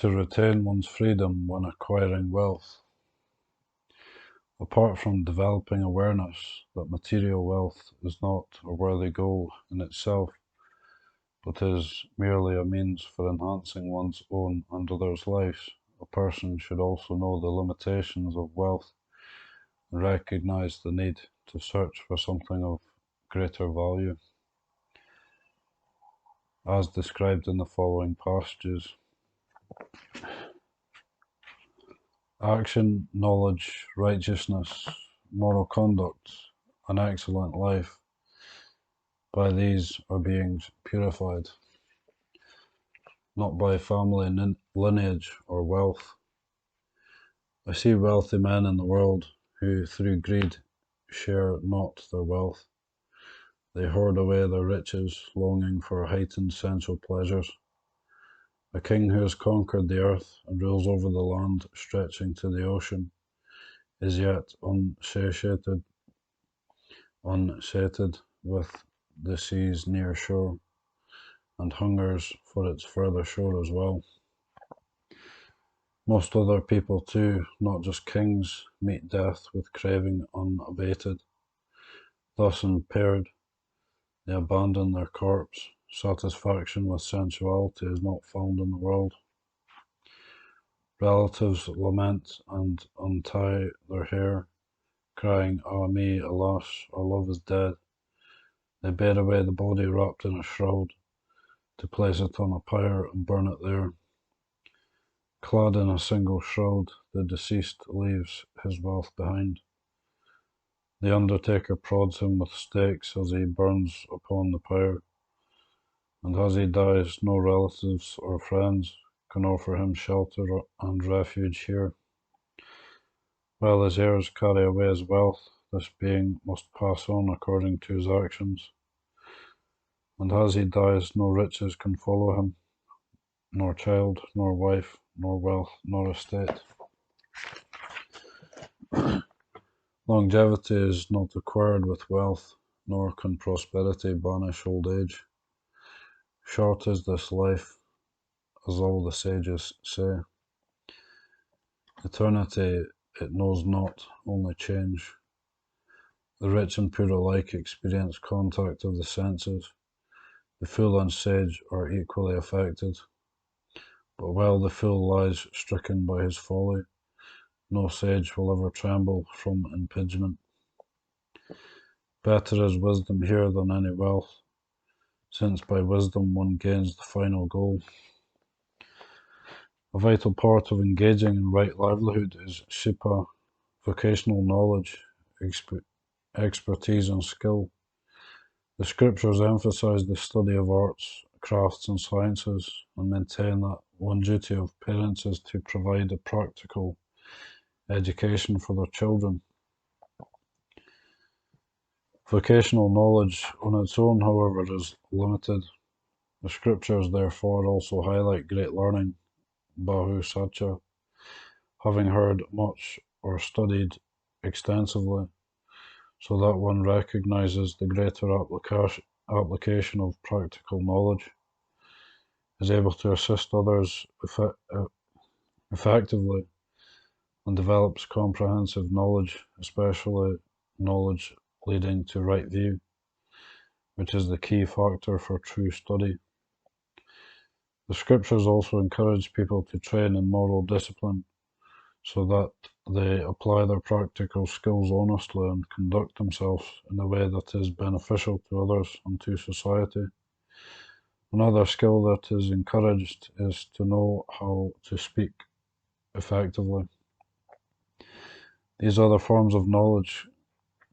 to retain one's freedom when acquiring wealth. Apart from developing awareness that material wealth is not a worthy goal in itself, but is merely a means for enhancing one's own and others' lives, a person should also know the limitations of wealth and recognize the need to search for something of greater value, as described in the following passages. Action, knowledge, righteousness, moral conduct, an excellent life. By these are beings purified, not by family lineage or wealth. I see wealthy men in the world who, through greed, share not their wealth. They hoard away their riches, longing for heightened sensual pleasures. A king who has conquered the earth and rules over the land stretching to the ocean is yet unsated with the sea's near shore, and hungers for its further shore as well. Most other people too, not just kings, meet death with craving unabated. Thus impaired, they abandon their corpse. Satisfaction with sensuality is not found in the world. Relatives lament and untie their hair, crying, "Ah me, alas, our love is dead." They bear away the body wrapped in a shroud, to place it on a pyre and burn it there. Clad in a single shroud, the deceased leaves his wealth behind. The undertaker prods him with stakes as he burns upon the pyre, and as he dies, no relatives or friends can offer him shelter and refuge here. While his heirs carry away his wealth, this being must pass on according to his actions, and as he dies, no riches can follow him, nor child, nor wife, nor wealth, nor estate. Longevity is not acquired with wealth, nor can prosperity banish old age. Short is this life, as all the sages say. Eternity it knows not, only change. The rich and poor alike experience contact of the senses. The fool and sage are equally affected. But while the fool lies stricken by his folly, no sage will ever tremble from impingement. Better is wisdom here than any wealth, since by wisdom one gains the final goal. A vital part of engaging in right livelihood is shipa, vocational knowledge, expertise and skill. The scriptures emphasize the study of arts, crafts and sciences, and maintain that one duty of parents is to provide a practical education for their children. Vocational knowledge on its own, however, is limited. The scriptures therefore also highlight great learning, Bahu Satcha, having heard much or studied extensively, so that one recognizes the greater application of practical knowledge, is able to assist others effectively, and develops comprehensive knowledge, especially knowledge leading to right view, which is the key factor for true study. The scriptures also encourage people to train in moral discipline, so that they apply their practical skills honestly and conduct themselves in a way that is beneficial to others and to society. Another skill that is encouraged is to know how to speak effectively. These other forms of knowledge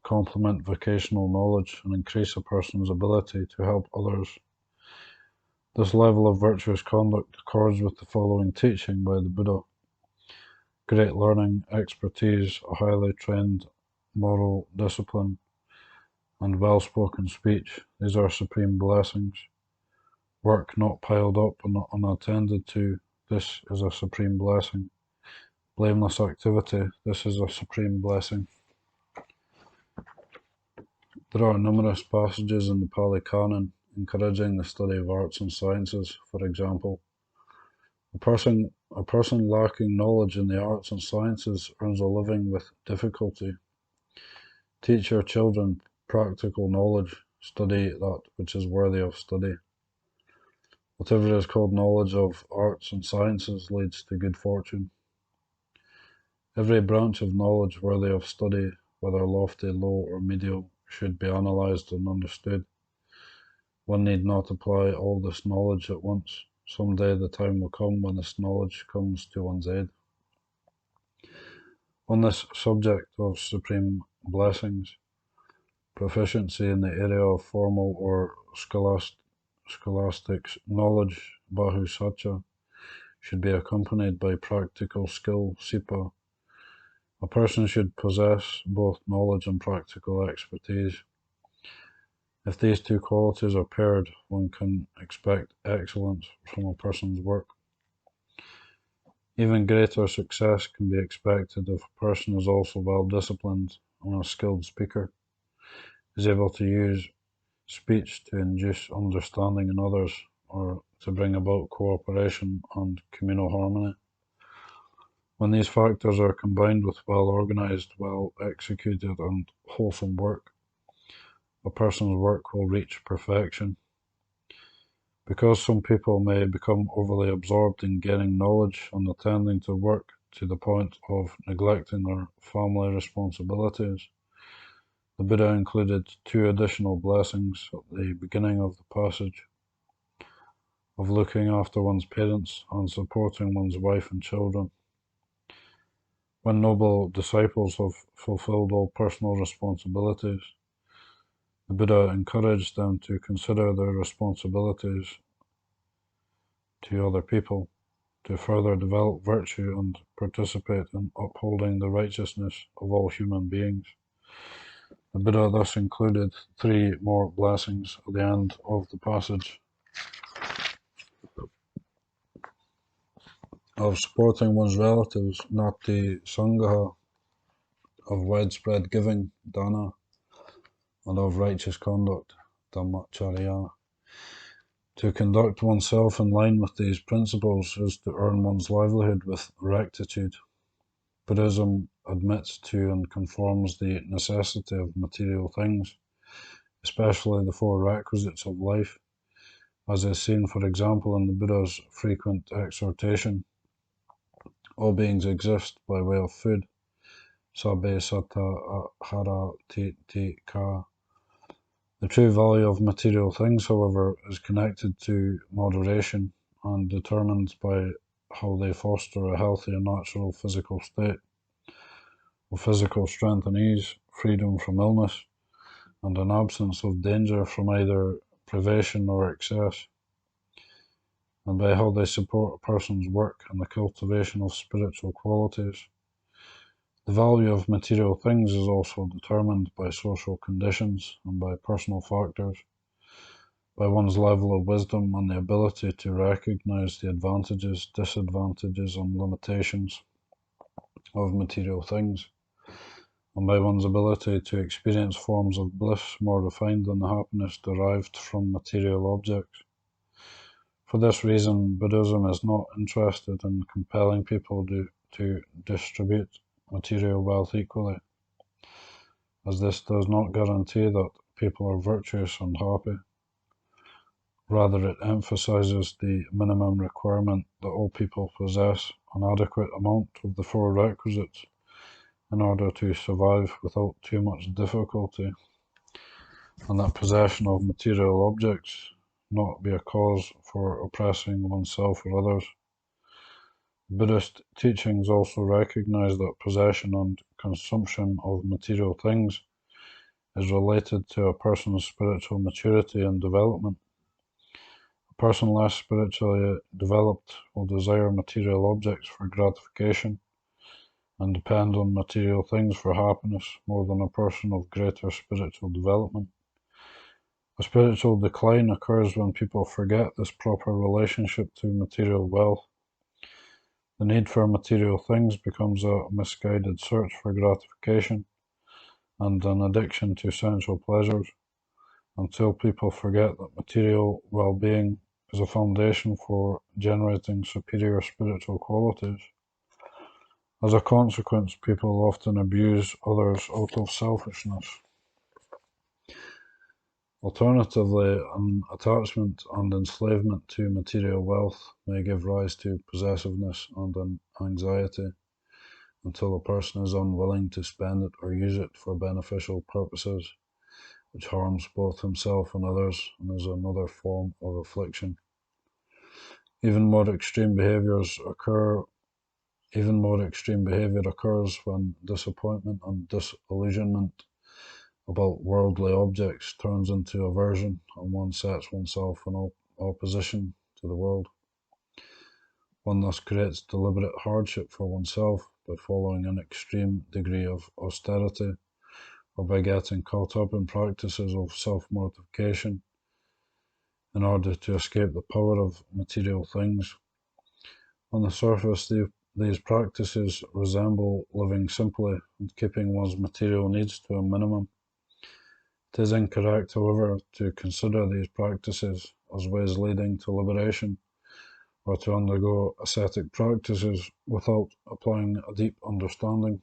complement vocational knowledge and increase a person's ability to help others. This level of virtuous conduct accords with the following teaching by the Buddha. Great learning, expertise, a highly trained moral discipline, and well-spoken speech, these are supreme blessings. Work not piled up and unattended to, this is a supreme blessing. Blameless activity, this is a supreme blessing. There are numerous passages in the Pali Canon encouraging the study of arts and sciences. For example, a person A person lacking knowledge in the arts and sciences earns a living with difficulty. Teach your children practical knowledge, study that which is worthy of study. Whatever is called knowledge of arts and sciences leads to good fortune. Every branch of knowledge worthy of study, whether lofty, low, or medial, should be analysed and understood. One need not apply all this knowledge at once. Some day the time will come when this knowledge comes to one's aid. On this subject of supreme blessings, proficiency in the area of formal or scholastic knowledge, bahusatya, should be accompanied by practical skill, sipa. A person should possess both knowledge and practical expertise. If these two qualities are paired, one can expect excellence from a person's work. Even greater success can be expected if a person is also well disciplined and a skilled speaker, is able to use speech to induce understanding in others or to bring about cooperation and communal harmony. When these factors are combined with well organized, well executed, and wholesome work, a person's work will reach perfection. Because some people may become overly absorbed in gaining knowledge and attending to work to the point of neglecting their family responsibilities, the Buddha included two additional blessings at the beginning of the passage of looking after one's parents and supporting one's wife and children. When noble disciples have fulfilled all personal responsibilities, the Buddha encouraged them to consider their responsibilities to other people, to further develop virtue and participate in upholding the righteousness of all human beings. The Buddha thus included three more blessings at the end of the passage of supporting one's relatives, nati Sangha, of widespread giving, dana, and of righteous conduct, dhammacharya. To conduct oneself in line with these principles is to earn one's livelihood with rectitude. Buddhism admits to and conforms the necessity of material things, especially the four requisites of life, as is seen, for example, in the Buddha's frequent exhortation: all beings exist by way of food, sabbe satta ahara ti ka. The true value of material things, however, is connected to moderation and determined by how they foster a healthy and natural physical state, of physical strength and ease, freedom from illness, and an absence of danger from either privation or excess, and by how they support a person's work and the cultivation of spiritual qualities. The value of material things is also determined by social conditions and by personal factors, by one's level of wisdom and the ability to recognize the advantages, disadvantages, and limitations of material things, and by one's ability to experience forms of bliss more refined than the happiness derived from material objects. For this reason, Buddhism is not interested in compelling people to distribute material wealth equally, as this does not guarantee that people are virtuous and happy. Rather, it emphasizes the minimum requirement that all people possess an adequate amount of the four requisites in order to survive without too much difficulty, and that possession of material objects not be a cause for oppressing oneself or others. Buddhist teachings also recognize that possession and consumption of material things is related to a person's spiritual maturity and development. A person less spiritually developed will desire material objects for gratification and depend on material things for happiness more than a person of greater spiritual development. A spiritual decline occurs when people forget this proper relationship to material wealth. The need for material things becomes a misguided search for gratification and an addiction to sensual pleasures, until people forget that material well-being is a foundation for generating superior spiritual qualities. As a consequence, people often abuse others out of selfishness. Alternatively, an attachment and enslavement to material wealth may give rise to possessiveness and anxiety until a person is unwilling to spend it or use it for beneficial purposes, which harms both himself and others and is another form of affliction. Even more extreme behavior occurs when disappointment and disillusionment about worldly objects turns into aversion and one sets oneself in opposition to the world. One thus creates deliberate hardship for oneself by following an extreme degree of austerity or by getting caught up in practices of self-mortification in order to escape the power of material things. On the surface, these practices resemble living simply and keeping one's material needs to a minimum. It is incorrect, however, to consider these practices as ways leading to liberation, or to undergo ascetic practices without applying a deep understanding.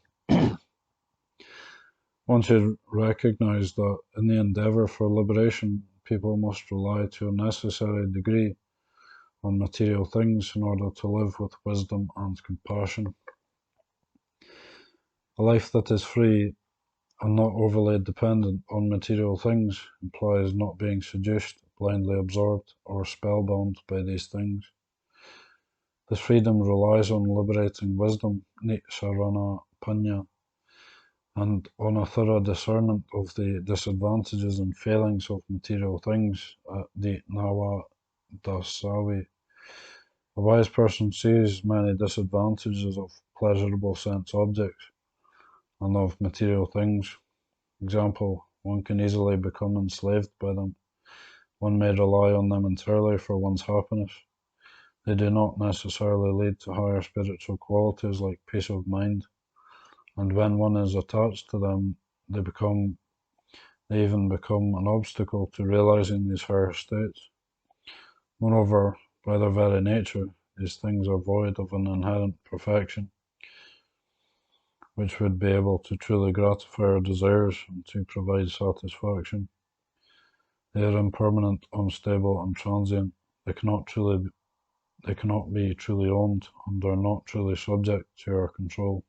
One should recognize that in the endeavor for liberation, people must rely to a necessary degree on material things in order to live with wisdom and compassion. A life that is free and not overly dependent on material things implies not being seduced, blindly absorbed, or spellbound by these things. This freedom relies on liberating wisdom, Nitsarana Panya, and on a thorough discernment of the disadvantages and failings of material things, the Nawa Dasawi. A wise person sees many disadvantages of pleasurable sense objects and of material things. Example, one can easily become enslaved by them. One may rely on them entirely for one's happiness. They do not necessarily lead to higher spiritual qualities like peace of mind, and when one is attached to them, they even become an obstacle to realizing these higher states. Moreover, by their very nature, these things are void of an inherent perfection, which would be able to truly gratify our desires and to provide satisfaction. They are impermanent, unstable, and transient. They cannot be truly owned and are not truly subject to our control.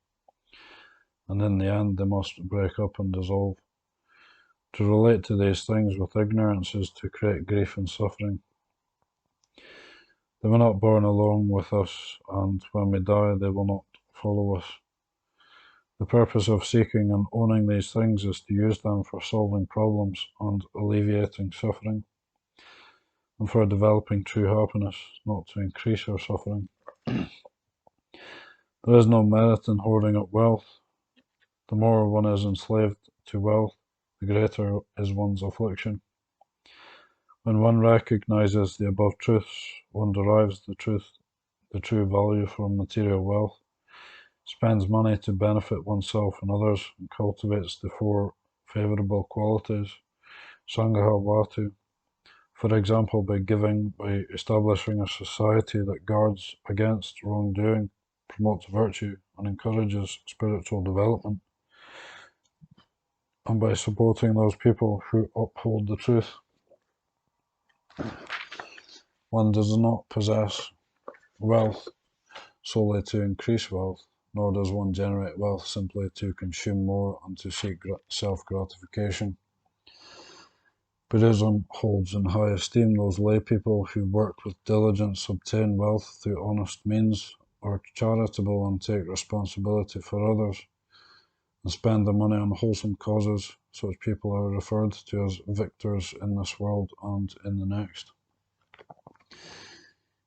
And in the end, they must break up and dissolve. To relate to these things with ignorance is to create grief and suffering. They were not born along with us, and when we die, they will not follow us. The purpose of seeking and owning these things is to use them for solving problems and alleviating suffering, and for developing true happiness, not to increase our suffering. There is no merit in hoarding up wealth. The more one is enslaved to wealth, the greater is one's affliction. When one recognizes the above truths, one derives the true value from material wealth, spends money to benefit oneself and others, and cultivates the four favorable qualities, Sangha Vatu. For example, by establishing a society that guards against wrongdoing, promotes virtue, and encourages spiritual development, and by supporting those people who uphold the truth. One does not possess wealth solely to increase wealth, nor does one generate wealth simply to consume more and to seek self-gratification. Buddhism holds in high esteem those lay people who work with diligence, obtain wealth through honest means, are charitable and take responsibility for others, and spend their money on wholesome causes. Such people are referred to as victors in this world and in the next.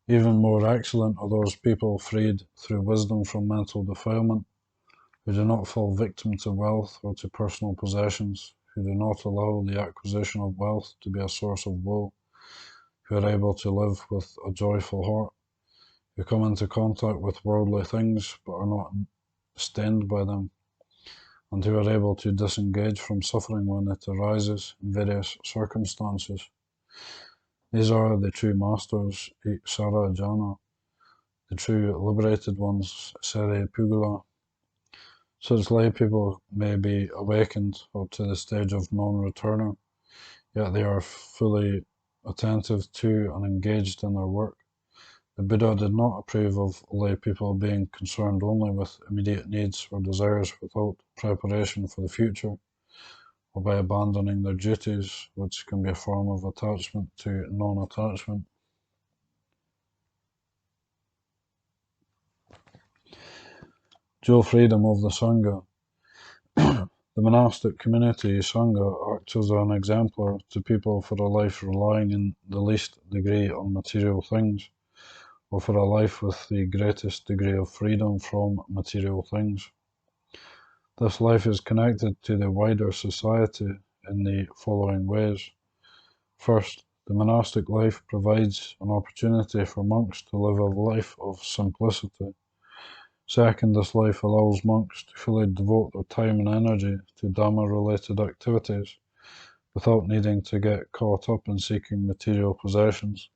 Even more excellent are those people freed through wisdom from mental defilement, who do not fall victim to wealth or to personal possessions, who do not allow the acquisition of wealth to be a source of woe, who are able to live with a joyful heart, who come into contact with worldly things but are not stained by them, and who are able to disengage from suffering when it arises in various circumstances. These are the true masters, Iksara Jana, the true liberated ones, Sere Pugala. Such lay people may be awakened up to the stage of non-returner, yet they are fully attentive to and engaged in their work. The Buddha did not approve of lay people being concerned only with immediate needs or desires without preparation for the future, or by abandoning their duties, which can be a form of attachment to non-attachment. Dual freedom of the Sangha. The monastic community, Sangha, acts as an exemplar to people for a life relying in the least degree on material things, or for a life with the greatest degree of freedom from material things. This life is connected to the wider society in the following ways. First, the monastic life provides an opportunity for monks to live a life of simplicity. Second, this life allows monks to fully devote their time and energy to Dhamma-related activities without needing to get caught up in seeking material possessions.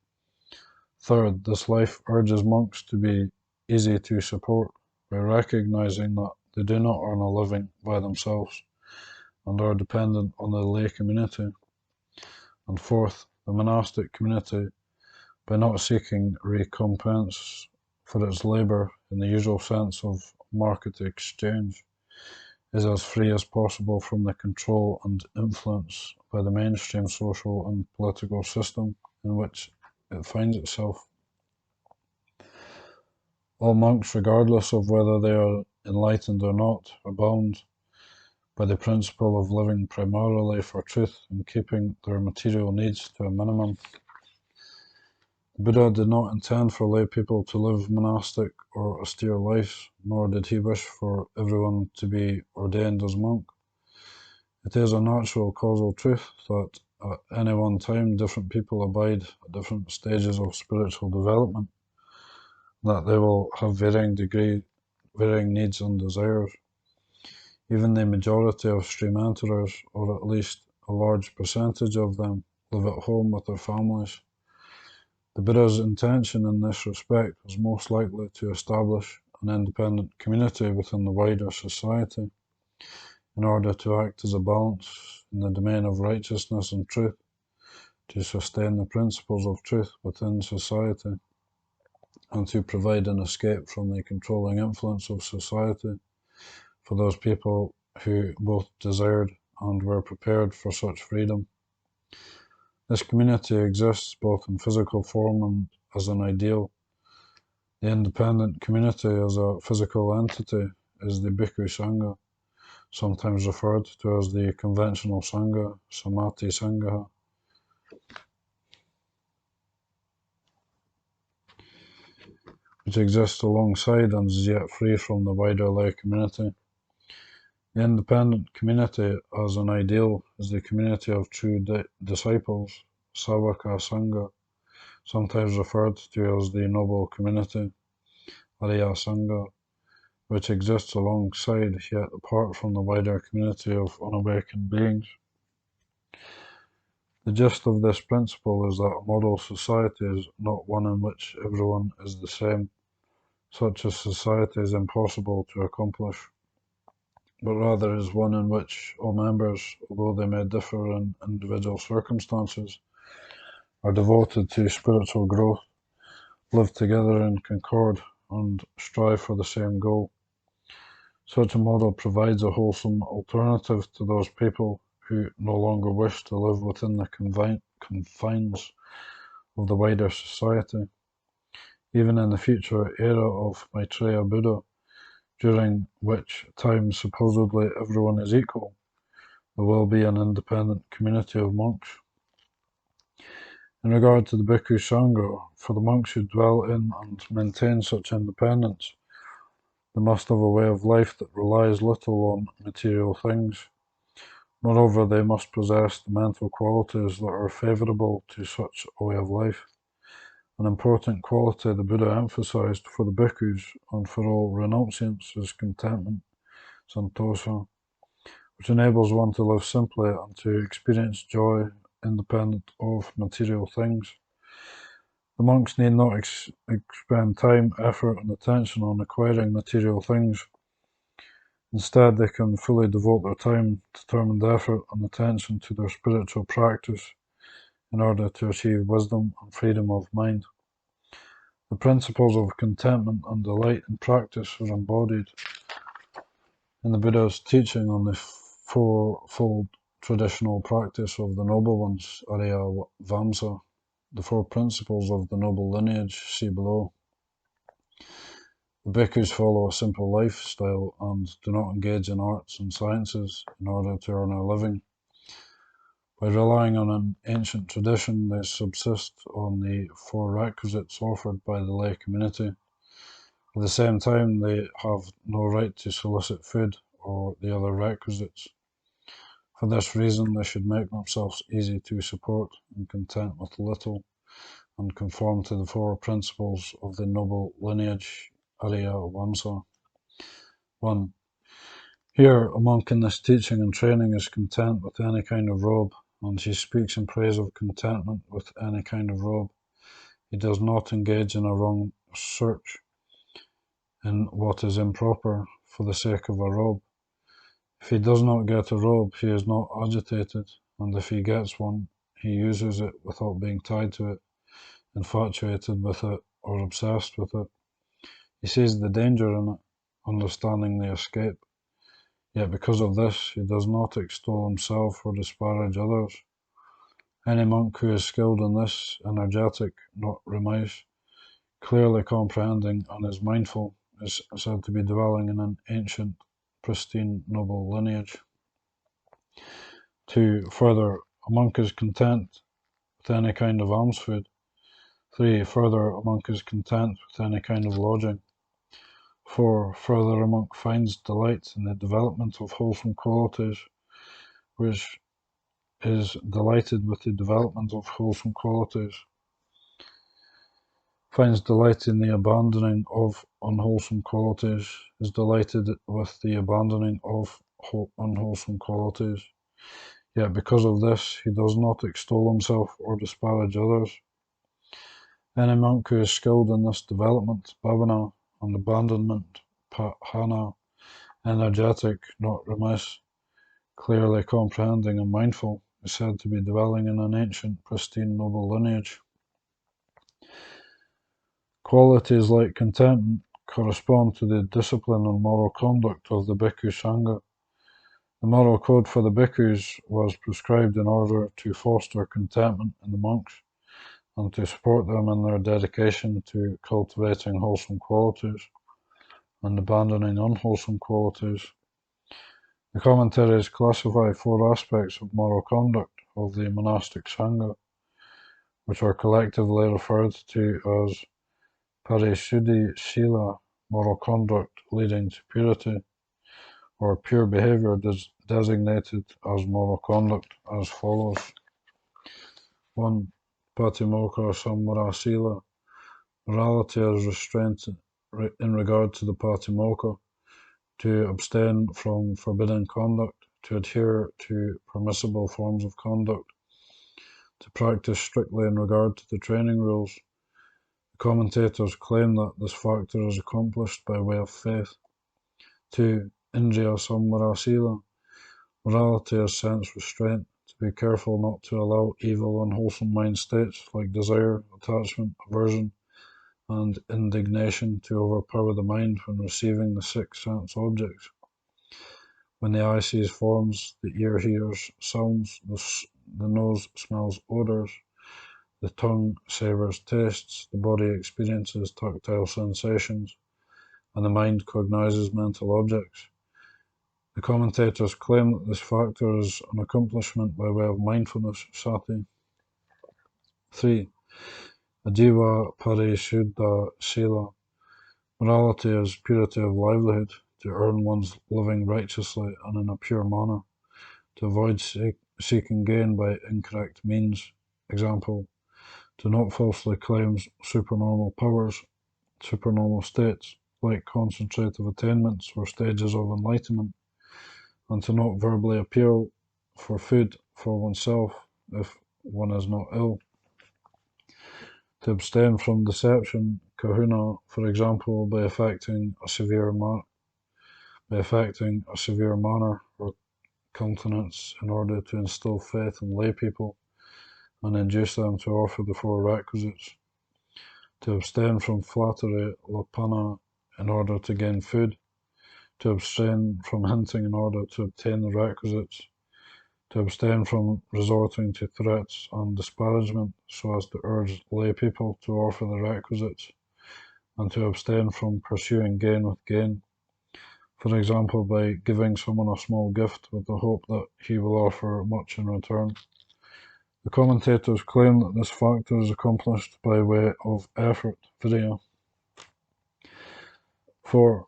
Third, this life urges monks to be easy to support by recognizing that they do not earn a living by themselves and are dependent on the lay community. And fourth, the monastic community, by not seeking recompense for its labour in the usual sense of market exchange, is as free as possible from the control and influence by the mainstream social and political system in which it finds itself. All monks, regardless of whether they are enlightened or not, are bound by the principle of living primarily for truth and keeping their material needs to a minimum. The Buddha did not intend for lay people to live monastic or austere lives, nor did he wish for everyone to be ordained as monk. It is a natural causal truth that at any one time different people abide at different stages of spiritual development, that they will have varying needs and desires. Even the majority of stream enterers, or at least a large percentage of them, live at home with their families. The Buddha's intention in this respect was most likely to establish an independent community within the wider society, in order to act as a balance in the domain of righteousness and truth, to sustain the principles of truth within society, and to provide an escape from the controlling influence of society for those people who both desired and were prepared for such freedom. This community exists both in physical form and as an ideal. The independent community as a physical entity is the Bhikkhu Sangha, sometimes referred to as the conventional Sangha, Samati Sangha, which exists alongside and is yet free from the wider lay community. The independent community as an ideal is the community of true disciples, Savaka Sangha, sometimes referred to as the noble community, Arya Sangha, which exists alongside yet apart from the wider community of unawakened beings. The gist of this principle is that a model society is not one in which everyone is the same. Such a society is impossible to accomplish, but rather is one in which all members, although they may differ in individual circumstances, are devoted to spiritual growth, live together in concord, and strive for the same goal. Such a model provides a wholesome alternative to those people who no longer wish to live within the confines of the wider society. Even in the future era of Maitreya Buddha, during which time supposedly everyone is equal, there will be an independent community of monks. In regard to the Bhikkhu Sangha, for the monks who dwell in and maintain such independence, they must have a way of life that relies little on material things. Moreover, they must possess the mental qualities that are favourable to such a way of life. An important quality the Buddha emphasized for the bhikkhus and for all renunciants is contentment, santosa, which enables one to live simply and to experience joy independent of material things. The monks need not expend time, effort, and attention on acquiring material things. Instead, they can fully devote their time, determined effort, and attention to their spiritual practice in order to achieve wisdom and freedom of mind. The principles of contentment and delight in practice are embodied in the Buddha's teaching on the fourfold traditional practice of the noble ones, Arya Vamsa. The four principles of the noble lineage, see below. The bhikkhus follow a simple lifestyle and do not engage in arts and sciences in order to earn a living. By relying on an ancient tradition, they subsist on the four requisites offered by the lay community. At the same time, they have no right to solicit food or the other requisites. For this reason, they should make themselves easy to support and content with little, and conform to the four principles of the noble lineage, Arya Vamsa. 1. Here, a monk in this teaching and training is content with any kind of robe, and he speaks in praise of contentment with any kind of robe. He does not engage in a wrong search in what is improper for the sake of a robe. If he does not get a robe, he is not agitated, and if he gets one, he uses it without being tied to it, infatuated with it, or obsessed with it. He sees the danger in it, understanding the escape. Yet because of this, he does not extol himself or disparage others. Any monk who is skilled in this, energetic, not remiss, clearly comprehending, and is mindful, is said to be dwelling in an ancient, pristine, noble lineage. 2. Further, a monk is content with any kind of alms food. 3. Further, a monk is content with any kind of lodging. 4. Further, a monk finds delight in the development of wholesome qualities, which is delighted with the development of wholesome qualities, finds delight in the abandoning of unwholesome qualities, is delighted with the abandoning of unwholesome qualities. Yet because of this, he does not extol himself or disparage others. Any monk who is skilled in this development, bhavana, and abandonment, pahana, energetic, not remiss, clearly comprehending and mindful, is said to be dwelling in an ancient, pristine, noble lineage. Qualities like contentment correspond to the discipline and moral conduct of the Bhikkhu Sangha. The moral code for the bhikkhus was prescribed in order to foster contentment in the monks and to support them in their dedication to cultivating wholesome qualities and abandoning unwholesome qualities. The commentaries classify four aspects of moral conduct of the monastic Sangha, which are collectively referred to as Parisuddhi Sila, moral conduct leading to purity, or pure behavior designated as moral conduct as follows. 1. Patimokkha Samvara Sila, morality as restraint in regard to the Patimokkha, to abstain from forbidden conduct, to adhere to permissible forms of conduct, to practice strictly in regard to the training rules. The commentators claim that this factor is accomplished by way of faith. 2. Indriya Samvara Sila, morality as sense restraint, to be careful not to allow evil, unwholesome mind states like desire, attachment, aversion, and indignation to overpower the mind when receiving the six sense objects. When the eye sees forms, the ear hears sounds, the nose smells odors, the tongue savors tastes, the body experiences tactile sensations, and the mind cognizes mental objects. The commentators claim that this factor is an accomplishment by way of mindfulness, sati. 3. Ajiva Parisuddha Sila, morality is purity of livelihood, to earn one's living righteously and in a pure manner, to avoid seeking gain by incorrect means. Example, to not falsely claim supernormal powers, supernormal states, like concentrative attainments or stages of enlightenment, and to not verbally appeal for food for oneself if one is not ill. To abstain from deception, kahuna, for example, by affecting a severe manner or countenance in order to instill faith in lay people and induce them to offer the four requisites. To abstain from flattery, lapana, in order to gain food. To abstain from hinting in order to obtain the requisites. To abstain from resorting to threats and disparagement so as to urge lay people to offer the requisites, and to abstain from pursuing gain with gain, for example by giving someone a small gift with the hope that he will offer much in return. The commentators claim that this factor is accomplished by way of effort, virya. 4.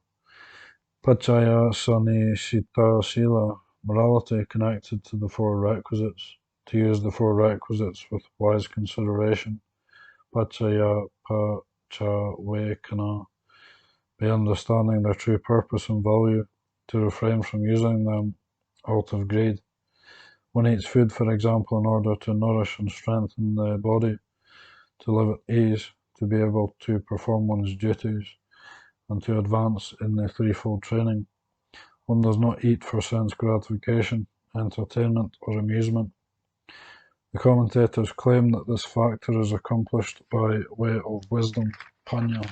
Pachaya Sanishita Sila, morality connected to the four requisites. To use the four requisites with wise consideration. Pachaya Pachawekana, by understanding their true purpose and value. To refrain from using them out of greed. One eats food, for example, in order to nourish and strengthen the body, to live at ease, to be able to perform one's duties, and to advance in the threefold training. One does not eat for sense gratification, entertainment, or amusement. The commentators claim that this factor is accomplished by way of wisdom, panya.